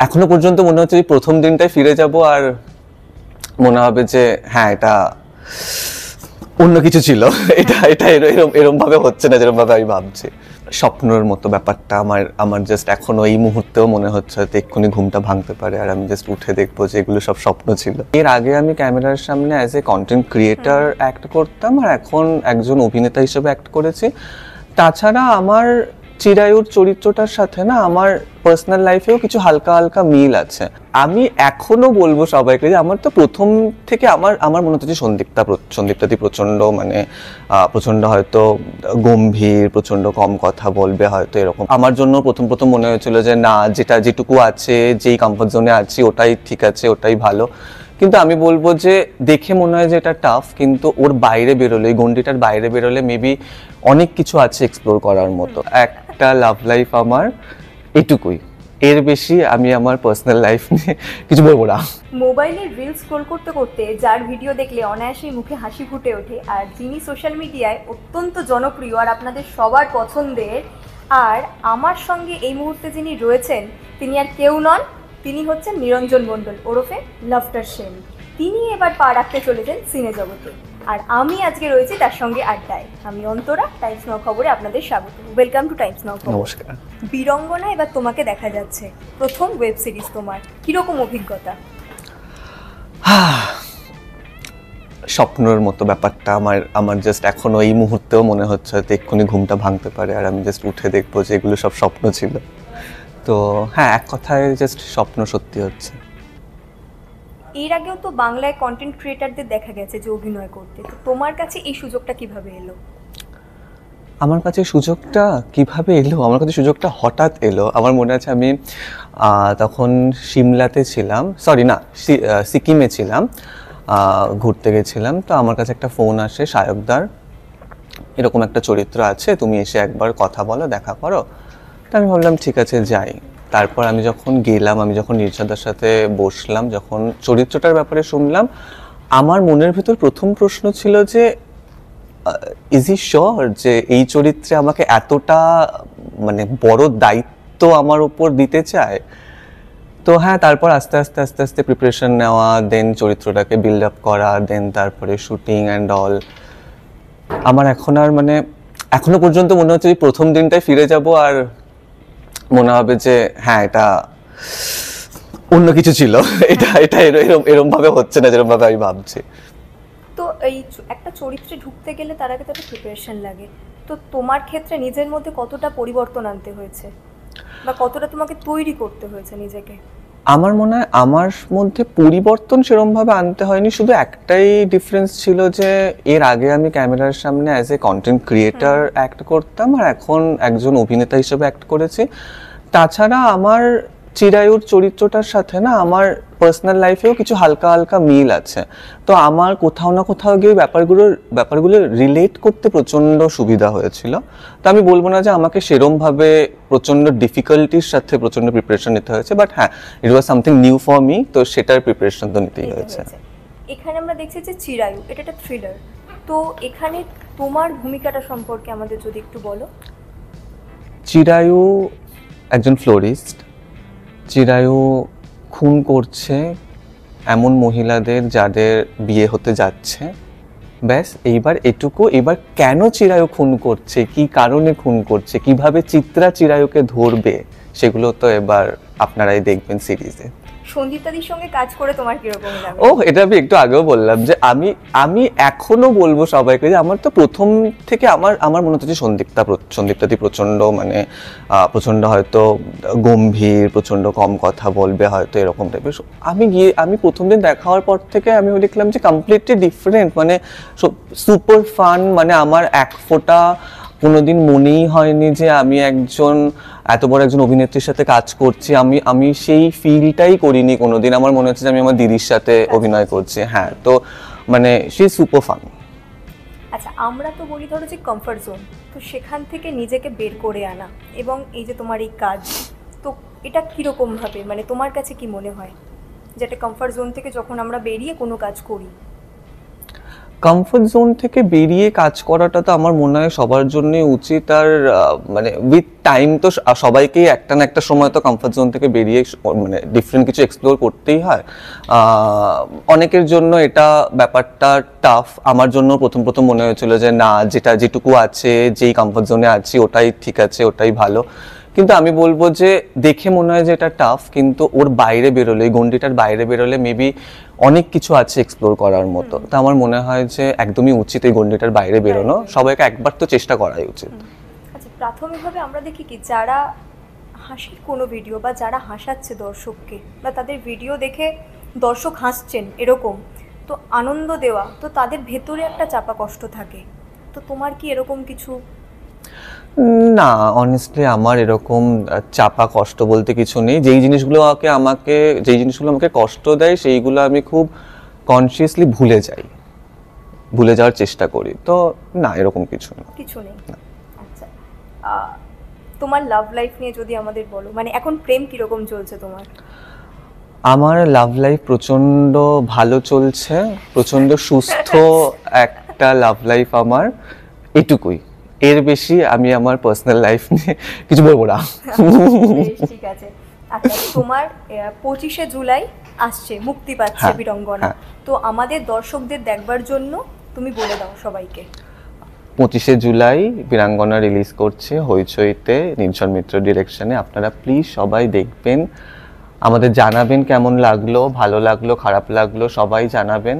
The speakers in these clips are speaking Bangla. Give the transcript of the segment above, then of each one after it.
এখনো পর্যন্ত মনে হচ্ছে যে প্রথম দিনটাই ফিরে যাব আর মনে হবে যে হ্যাঁ এটা অন্য কিছু ছিল। এটা এটা এরম ভাবে হচ্ছে না যেরকম ভাবে আমি ভাবছি। স্বপ্নের মতো ব্যাপারটা আমার জাস্ট এখনো এই মুহূর্তেও মনে হচ্ছে হয়তো এক্ষুনি ঘুমটা ভাঙতে পারে আর আমি জাস্ট উঠে দেখবো যে এগুলো সব স্বপ্ন ছিল। এর আগে আমি ক্যামেরার সামনে as a content creator act করতাম আর এখন একজন অভিনেতা হিসেবে অ্যাক্ট করেছি। তাছাড়া আমার চিরায়ুর চরিত্রটার সাথে না আমার পার্সোনাল লাইফেও কিছু হালকা হালকা মিল আছে। আমি এখনো বলবো সবাইকে যে আমার তো প্রথম থেকে আমার মনে হচ্ছে যে সন্দীপ্তাদি প্রচণ্ড প্রচণ্ড হয়তো গম্ভীর, প্রচণ্ড কম কথা বলবে হয়তো এরকম। আমার জন্য প্রথম মনে হয়েছিল যে না, যেটুকু আছে, যেই কমফর্ট জোনে আছি ওটাই ঠিক আছে, ওটাই ভালো। কিন্তু আমি বলবো যে দেখে মনে হয় যে এটা টাফ, কিন্তু ওর বাইরে বেরোলে, এই গন্ডিটার বাইরে বেরোলে মেবি অনেক কিছু আছে এক্সপ্লোর করার মতো। একটা লাভ লাইফ আমার এটুকুই, এর বেশি আমি আমার পার্সোনাল লাইফ নিয়ে কিছু বলবো না। মোবাইলের রিল স্ক্রোল করতে করতে যার ভিডিও দেখলে অনায়াসেই মুখে হাসি ফুটে ওঠে, আর যিনি সোশ্যাল মিডিয়ায় অত্যন্ত জনপ্রিয় আর আপনাদের সবার পছন্দের, আর আমার সঙ্গে এই মুহূর্তে যিনি রয়েছেন তিনি আর কেউ নন, তিনি হচ্ছেন নিরঞ্জন মণ্ডল ওরফে লাফটার সেন। তিনি এবার পা রাখতে চলেছেন সিনে জগতে, আর আমি আজকে রয়েছি তার সঙ্গে আড্ডায়। আমি অন্তরা, টাইমস নাও খবরে আপনাদের স্বাগত। ওয়েলকাম টু টাইমস নাও খবর। নমস্কার। বীরঙ্গনা এবার তোমাকে দেখা যাচ্ছে, প্রথম ওয়েব সিরিজ তোমার, কিরকম অভিজ্ঞতা? স্বপ্নের মতো ব্যাপারটা আমার জাস্ট এখনো এই মুহূর্তেও মনে হচ্ছে হয়তো এক্ষুনি ঘুমটা ভাঙতে পারে আর আমি জাস্ট উঠে দেখবো যে এগুলো সব স্বপ্ন ছিল। তো হ্যাঁ, এক কথায় জাস্ট স্বপ্ন সত্যি হচ্ছে। এর আগেও তো বাংলায় কন্টেন্ট ক্রিয়েটারদের দেখা গেছে যে অভিনয় করতে, তো তোমার কাছে এই সুযোগটা কিভাবে এলো? আমার কাছে সুযোগটা কিভাবে এলো? আমার কাছে সুযোগটা হঠাৎ এলো। আমার মনে আছে আমি তখন সিমলাতে ছিলাম, সিকিমে ছিলাম, ঘুরতে গেছিলাম। তো আমার কাছে একটা ফোন আসে, সায়কদার এরকম একটা চরিত্র আছে, তুমি এসে একবার কথা বলো, দেখা করো। তো আমি ভাবলাম ঠিক আছে যাই। তারপর আমি যখন গেলাম, আমি যখন নির্ঝাদার সাথে বসলাম, যখন চরিত্রটার ব্যাপারে শুনলাম, আমার মনের ভিতর প্রথম প্রশ্ন ছিল যে ইজ হি শিওর যে এই চরিত্রে আমাকে এতটা বড় দায়িত্ব আমার উপর দিতে চায়। তো হ্যাঁ, তারপর আস্তে আস্তে প্রিপারেশন নেওয়া, দেন চরিত্রটাকে বিল্ড আপ করা, দেন তারপরে শুটিং অ্যান্ড অল। আমার এখনো পর্যন্ত মনে হচ্ছে যে প্রথম দিনটাই ফিরে যাব আর মনে হবে যে হ্যাঁ এটা অন্য কিছু ছিল। এটা এরম ভাবে হচ্ছে না যেরকম ভাবে আমি ভাবছি। তো এই একটা চরিত্রে ঢুকতে গেলে তার আগে তো একটা প্রিপারেশন লাগে, তো তোমার ক্ষেত্রে নিজের মধ্যে কতটা পরিবর্তন আনতে হয়েছে বা কতটা তোমাকে তৈরি করতে হয়েছে নিজেকে? আমার মনে হয় আমার মধ্যে পরিবর্তন সেরমভাবে আনতে হয়নি, শুধু একটাই ডিফারেন্স ছিল যে এর আগে আমি ক্যামেরার সামনে as a content creator act করতাম আর এখন একজন অভিনেতা হিসেবে অ্যাক্ট করেছি। তাছাড়া আমার চিরায়ুর চরিত্রটার সাথে না আমার পার্সোনাল লাইফেও কিছু হালকা হালকা মিল আছে। তো আমার কোথাও না কোথাও গিয়ে ব্যাপারগুলো রিলেট করতে প্রচণ্ড সুবিধা হয়েছিল। তো আমি বলবো না যে আমাকে সেরমভাবে প্রচণ্ড ডিফিকাল্টির সাথে প্রচণ্ড প্রিপারেশন নিতে হয়েছে, বাট হ্যাঁ, it was something new for me, তো সেটার প্রিপারেশন তো নিতেই হয়েছে। এখানে আমরা দেখছি যে চিরায়ু, এটা একটা থ্রিলার, তো এখানে তোমার ভূমিকাটা সম্পর্কে আমাদের যদি একটু বলো। চিরায়ু একজন ফ্লোরিস্ট। চিরায়ু খুন করছে এমন মহিলাদের যাদের বিয়ে হতে যাচ্ছে, ব্যাস। এইবার এটুকু। এবার কেন চিরায়ু খুন করছে, কি কারণে খুন করছে, কিভাবে চিত্রা চিরায়ুকে ধরবে, সেগুলো তো এবার আপনারাই দেখবেন সিরিজে। সন্দীপ্তাদির সঙ্গে কাজ করে তোমার কিরকম লাগে? এটা আমি একটু আগেও বললাম যে আমি এখনো বলবো সবাইকে যে আমার তো প্রথম থেকে আমার মনে হচ্ছে যে সন্দীপ্তাদি প্রচণ্ড হয়তো গম্ভীর, প্রচণ্ড কম কথা বলবে হয়তো এরকম টাইপের। আমি প্রথম দিন দেখা হওয়ার পর থেকে আমি দেখলাম যে কমপ্লিটলি ডিফারেন্ট, সুপার ফান। আমার এক ফোঁটা কোনোদিন মনেই হয়নি যে আমি এত বড় একজন অভিনেত্রীর সাথে কাজ করছি। আমি সেই ফিলটাই করিনি কোনোদিন। আমার মনে হচ্ছে যে আমি আমার দিদির সাথে অভিনয় করছি। হ্যাঁ, তো সে সুপার ফান। আচ্ছা, আমরা তো বলি ধরো যে কমফর্ট জোন, তো সেখান থেকে নিজেকে বের করে আনা এবং এই যে তোমার এই কাজ, তো এটা কীরকম ভাবে তোমার কাছে কি মনে হয় যে একটা কমফর্ট জোন থেকে যখন আমরা বেরিয়ে কোনো কাজ করি? কমফর্ট জোন থেকে বেরিয়ে কাজ করাটা তো আমার মনে হয় সবার জন্যই উচিত। আর মানে উইথ টাইম তো সবাইকেই একটা না একটা সময় তো কমফর্ট জোন থেকে বেরিয়ে মানে ডিফারেন্ট কিছু এক্সপ্লোর করতেই হয়। অনেকের জন্য এটা ব্যাপারটা টাফ, আমার জন্য প্রথম প্রথম মনে হয়েছিল যে না, যেটুকু আছে, যেই কমফর্ট জোনে আছি ওটাই ঠিক আছে, ওটাই ভালো। কিন্তু আমি বলবো যে দেখে মনে হয় যে এটা টাফ, কিন্তু ওর বাইরে বেরোলে, এই গণ্ডিটার বাইরে বেরোলে মেবি অনেক কিছু আছে এক্সপ্লোর করার মতো। তো আমার মনে হয় যে একদমই উচিত এই গণ্ডিটার বাইরে বেরোনো, সবাইকে একবার তো চেষ্টা করাই উচিত। আচ্ছা, প্রাথমিকভাবে আমরা দেখি কি যারা হাসির কোনো ভিডিও বা যারা হাসাচ্ছে দর্শককে বা তাদের ভিডিও দেখে দর্শক হাসছেন এরকম, তো আনন্দ দেওয়া, তো তাদের ভেতরে একটা চাপা কষ্ট থাকে। তো তোমার কি এরকম কিছু? না, অনেস্টলি আমার এরকম চাপা কষ্ট বলতে কিছু নেই। যেই জিনিসগুলো আমাকে কষ্ট দেয় সেইগুলো আমি খুব কনসিয়াসলি ভুলে যাওয়ার চেষ্টা করি। তো না, এরকম কিছু না। কিছু নেই। আচ্ছা, তোমার লাভ লাইফ নিয়ে যদি আমাদের বলো, মানে এখন প্রেম কিরকম চলছে তোমার? আমার লাভ লাইফ প্রচন্ড ভালো চলছে, প্রচন্ড সুস্থ একটা লাভ লাইফ আমার, এটুকুই। এর বেশি আমি আমার পার্সোনাল লাইফ নিয়ে কিছু বলবো না। বেশ, ঠিক আছে। আচ্ছা, তোমার 25শে জুলাই আসছে, মুক্তি পাচ্ছে হ্যাঁ, বীরাঙ্গনা। হ্যাঁ। তো আমাদের দর্শকদের দেখবার জন্য তুমি বলে দাও সবাইকে। 25শে জুলাই বীরাঙ্গনা রিলিজ করছে হইচইতে, নির্ঝর মিত্র ডিরেকশনে। আপনারা প্লিজ সবাই দেখবেন, আমাদের জানাবেন কেমন লাগলো, ভালো লাগলো, খারাপ লাগলো, সবাই জানাবেন,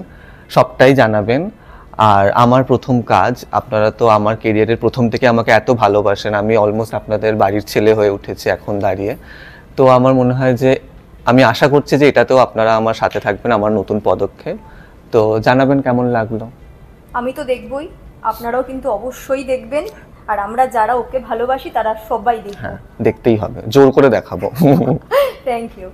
সবটাই জানাবেন। আর আমার প্রথম কাজ, আপনারা তো আমার কেরিয়ারের প্রথম থেকে আমাকে এত ভালোবাসেন, আমি অলমোস্ট আপনাদের বাড়ির ছেলে হয়ে উঠেছি এখন দাঁড়িয়ে। তো আমার মনে হয় যে আমি আশা করছি যে এটাতেও আপনারা আমার সাথে থাকবেন, আমার নতুন পদক্ষেপ। তো জানাবেন কেমন লাগলো। আমি তো দেখবই, আপনারাও কিন্তু অবশ্যই দেখবেন। আর আমরা যারা ওকে ভালোবাসি তারা সবাই দেখব। হ্যাঁ, দেখতেই হবে, জোর করে দেখাবো। Thank you.